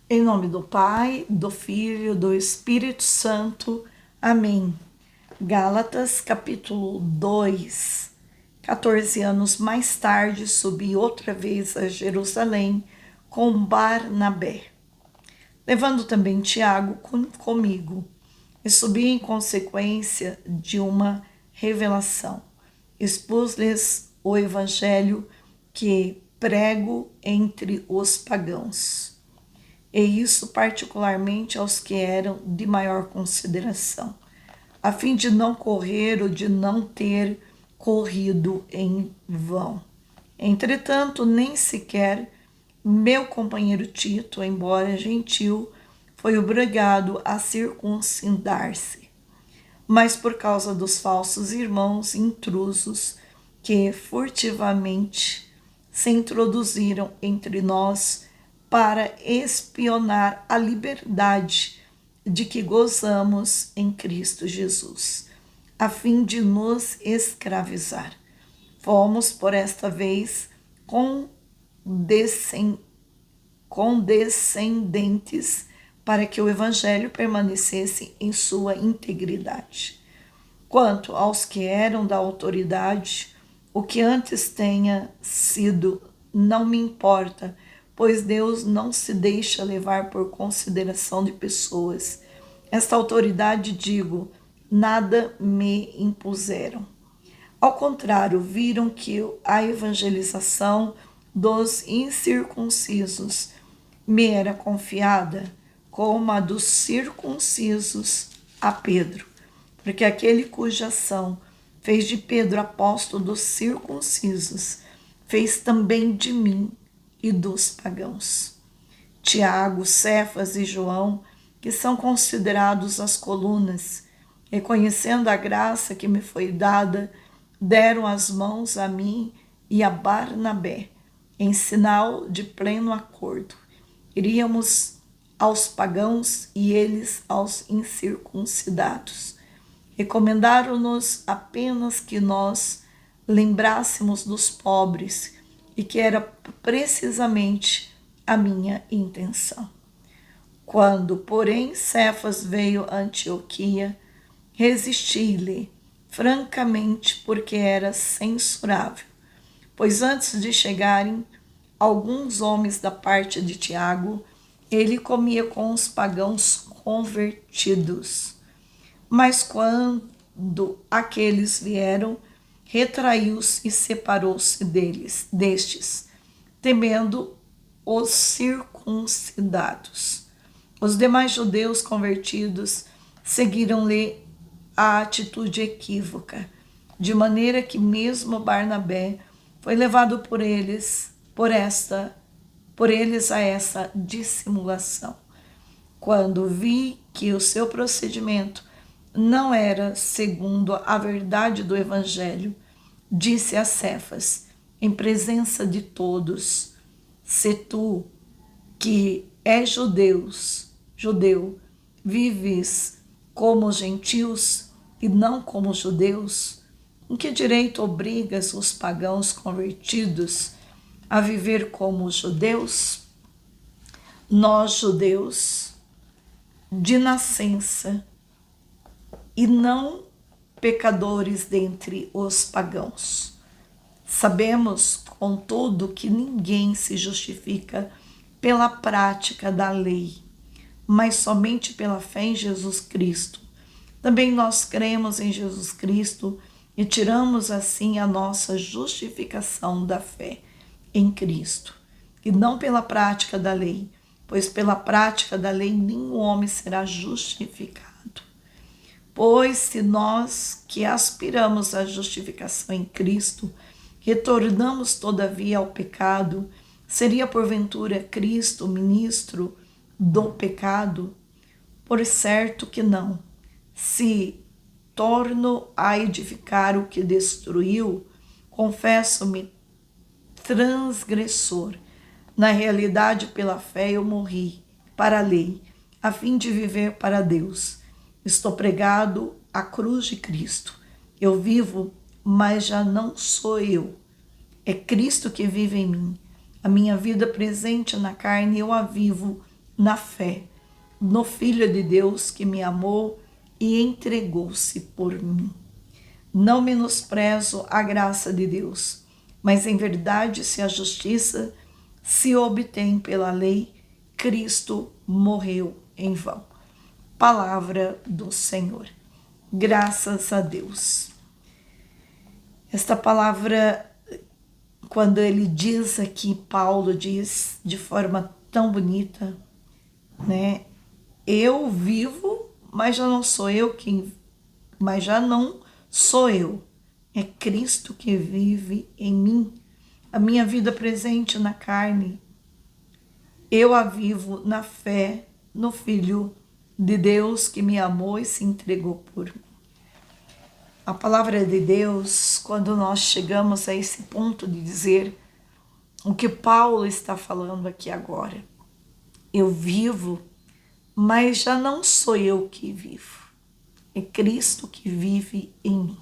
Em nome do Pai, do Filho, do Espírito Santo. Amém. Gálatas, capítulo 2. 14 anos mais tarde, subi outra vez a Jerusalém com Barnabé, levando também Tiago comigo, e subi em consequência de uma revelação. Expus-lhes o evangelho que prego entre os pagãos, e isso particularmente aos que eram de maior consideração, a fim de não correr ou de não ter corrido em vão. Entretanto, nem sequer meu companheiro Tito, embora gentil, foi obrigado a circuncidar-se, mas por causa dos falsos irmãos intrusos que furtivamente se introduziram entre nós para espionar a liberdade de que gozamos em Cristo Jesus, a fim de nos escravizar. Fomos, por esta vez, condescendentes para que o Evangelho permanecesse em sua integridade. Quanto aos que eram da autoridade, o que antes tenha sido não me importa, pois Deus não se deixa levar por consideração de pessoas. Esta autoridade, digo, nada me impuseram. Ao contrário, viram que a evangelização dos incircuncisos me era confiada, como a dos circuncisos a Pedro, porque aquele cuja ação fez de Pedro apóstolo dos circuncisos, fez também de mim e dos pagãos. Tiago, Cefas e João, que são considerados as colunas, reconhecendo a graça que me foi dada, deram as mãos a mim e a Barnabé, em sinal de pleno acordo. Iríamos aos pagãos e eles aos incircuncidados. Recomendaram-nos apenas que nós lembrássemos dos pobres, e que era precisamente a minha intenção. Quando, porém, Cefas veio a Antioquia, resisti-lhe francamente, porque era censurável, pois antes de chegarem alguns homens da parte de Tiago, ele comia com os pagãos convertidos. Mas quando aqueles vieram, retraiu-se e separou-se destes, temendo os circuncidados. Os demais judeus convertidos seguiram-lhe a atitude equívoca, de maneira que mesmo Barnabé foi levado por eles a essa dissimulação. Quando vi que o seu procedimento não era segundo a verdade do Evangelho, disse a Cefas, em presença de todos: se tu, que és judeu, vives como os gentios e não como os judeus, em que direito obrigas os pagãos convertidos a viver como os judeus? Nós, judeus, de nascença, e não pecadores dentre os pagãos. Sabemos, contudo, que ninguém se justifica pela prática da lei, mas somente pela fé em Jesus Cristo. Também nós cremos em Jesus Cristo e tiramos assim a nossa justificação da fé em Cristo, e não pela prática da lei, pois pela prática da lei nenhum homem será justificado. Pois se nós que aspiramos à justificação em Cristo, retornamos todavia ao pecado, seria porventura Cristo ministro do pecado? Por certo que não. Se torno a edificar o que destruiu, confesso-me transgressor. Na realidade, pela fé eu morri para a lei, a fim de viver para Deus. Estou pregado à cruz de Cristo. Eu vivo, mas já não sou eu. É Cristo que vive em mim. A minha vida presente na carne eu a vivo na fé no Filho de Deus que me amou e entregou-se por mim. Não menosprezo a graça de Deus, mas em verdade, se a justiça se obtém pela lei, Cristo morreu em vão. Palavra do Senhor. Graças a Deus. Esta palavra, quando ele diz aqui, Paulo diz de forma tão bonita, né? Eu vivo, mas já não sou eu mas já não sou eu. É Cristo que vive em mim. A minha vida presente na carne, eu a vivo na fé no Filho de Deus que me amou e se entregou por mim. A palavra de Deus, quando nós chegamos a esse ponto de dizer o que Paulo está falando aqui agora, eu vivo, mas já não sou eu que vivo, é Cristo que vive em mim.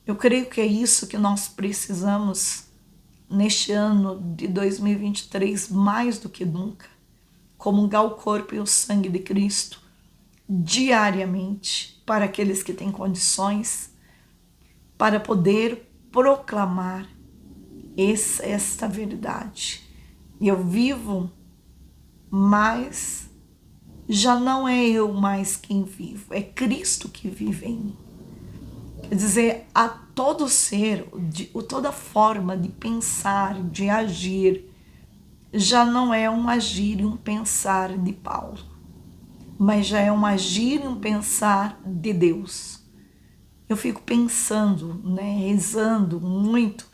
Eu creio que é isso que nós precisamos neste ano de 2023, mais do que nunca, comungar o corpo e o sangue de Cristo diariamente para aqueles que têm condições, para poder proclamar esta verdade. Eu vivo, mas já não é eu mais quem vivo, é Cristo que vive em mim. Quer dizer, a todo ser, toda forma de pensar, de agir, já não é um agir e um pensar de Paulo, mas já é um agir e um pensar de Deus. Eu fico pensando, rezando muito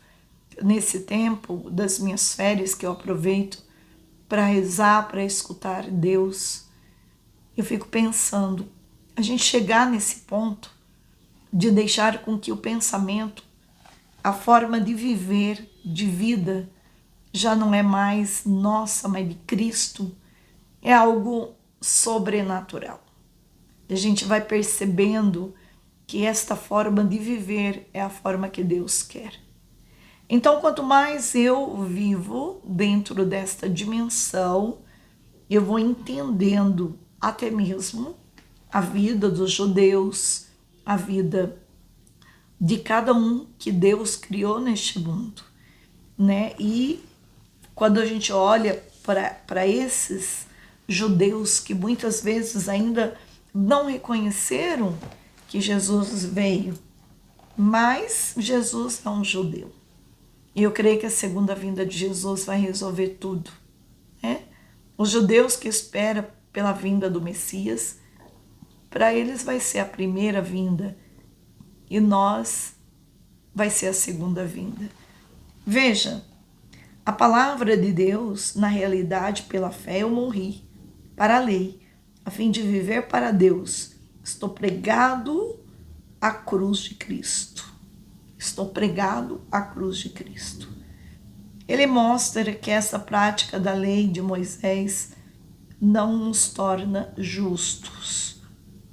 nesse tempo das minhas férias que eu aproveito para rezar, para escutar Deus. Eu fico pensando, a gente chegar nesse ponto de deixar com que o pensamento, a forma de viver, de vida, já não é mais nossa, mas de Cristo, é algo sobrenatural. A gente vai percebendo que esta forma de viver é a forma que Deus quer. Então, quanto mais eu vivo dentro desta dimensão, eu vou entendendo até mesmo a vida dos judeus, a vida de cada um que Deus criou neste mundo, né? E quando a gente olha para esses judeus que muitas vezes ainda não reconheceram que Jesus veio, mas Jesus é um judeu. E eu creio que a segunda vinda de Jesus vai resolver tudo, né? Os judeus que esperam pela vinda do Messias, para eles vai ser a primeira vinda e nós vai ser a segunda vinda. Veja, a palavra de Deus, na realidade, pela fé eu morri para a lei, a fim de viver para Deus. Estou pregado à cruz de Cristo. Estou pregado à cruz de Cristo. Ele mostra que essa prática da lei de Moisés não nos torna justos,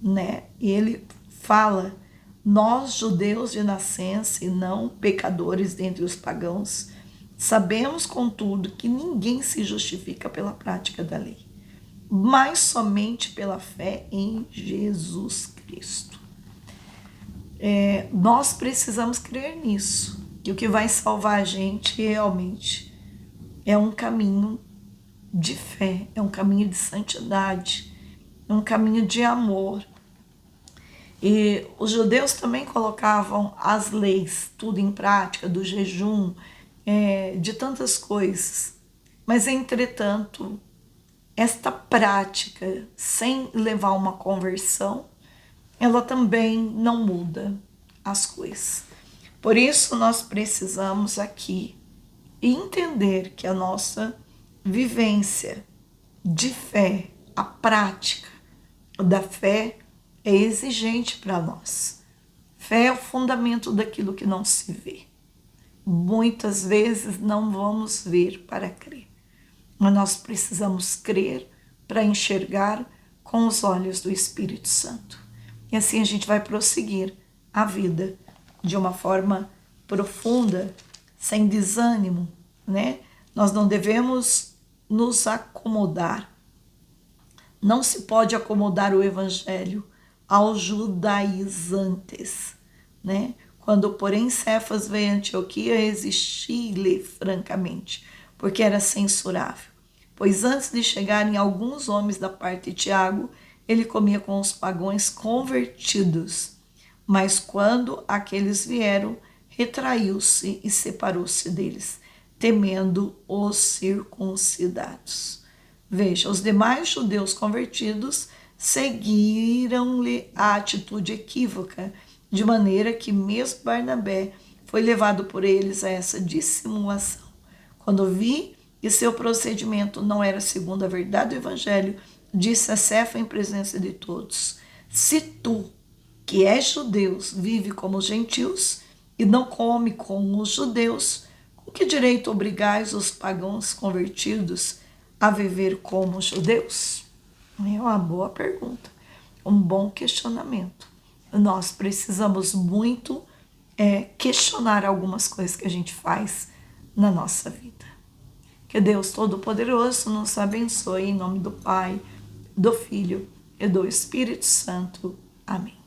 né? Ele fala, nós judeus de nascença e não pecadores dentre os pagãos, sabemos contudo que ninguém se justifica pela prática da lei, mas somente pela fé em Jesus Cristo. Nós precisamos crer nisso, que o que vai salvar a gente realmente é um caminho de fé, é um caminho de santidade, é um caminho de amor. E os judeus também colocavam as leis, tudo em prática, do jejum, de tantas coisas. Mas, entretanto, esta prática, sem levar uma conversão, ela também não muda as coisas. Por isso, nós precisamos aqui entender que a nossa vivência de fé, a prática da fé é exigente para nós. Fé é o fundamento daquilo que não se vê. Muitas vezes não vamos ver para crer, mas nós precisamos crer para enxergar com os olhos do Espírito Santo. E assim a gente vai prosseguir a vida de uma forma profunda, sem desânimo, né? Nós não devemos nos acomodar, Não se pode acomodar o evangelho aos judaizantes, né? Quando, porém, Cefas veio a Antioquia, resisti-lhe francamente, porque era censurável. Pois antes de chegarem alguns homens da parte de Tiago, ele comia com os pagãos convertidos. Mas quando aqueles vieram, retraiu-se e separou-se deles, temendo os circuncidados. Veja, os demais judeus convertidos seguiram-lhe a atitude equívoca, de maneira que mesmo Barnabé foi levado por eles a essa dissimulação. Quando vi que seu procedimento não era segundo a verdade do evangelho, disse a Cefa em presença de todos: se tu, que és judeu, vive como os gentios e não come com os judeus, com que direito obrigais os pagãos convertidos a viver como judeus? É uma boa pergunta, um bom questionamento. Nós precisamos muito questionar algumas coisas que a gente faz na nossa vida. Que Deus Todo-Poderoso nos abençoe em nome do Pai, do Filho e do Espírito Santo. Amém.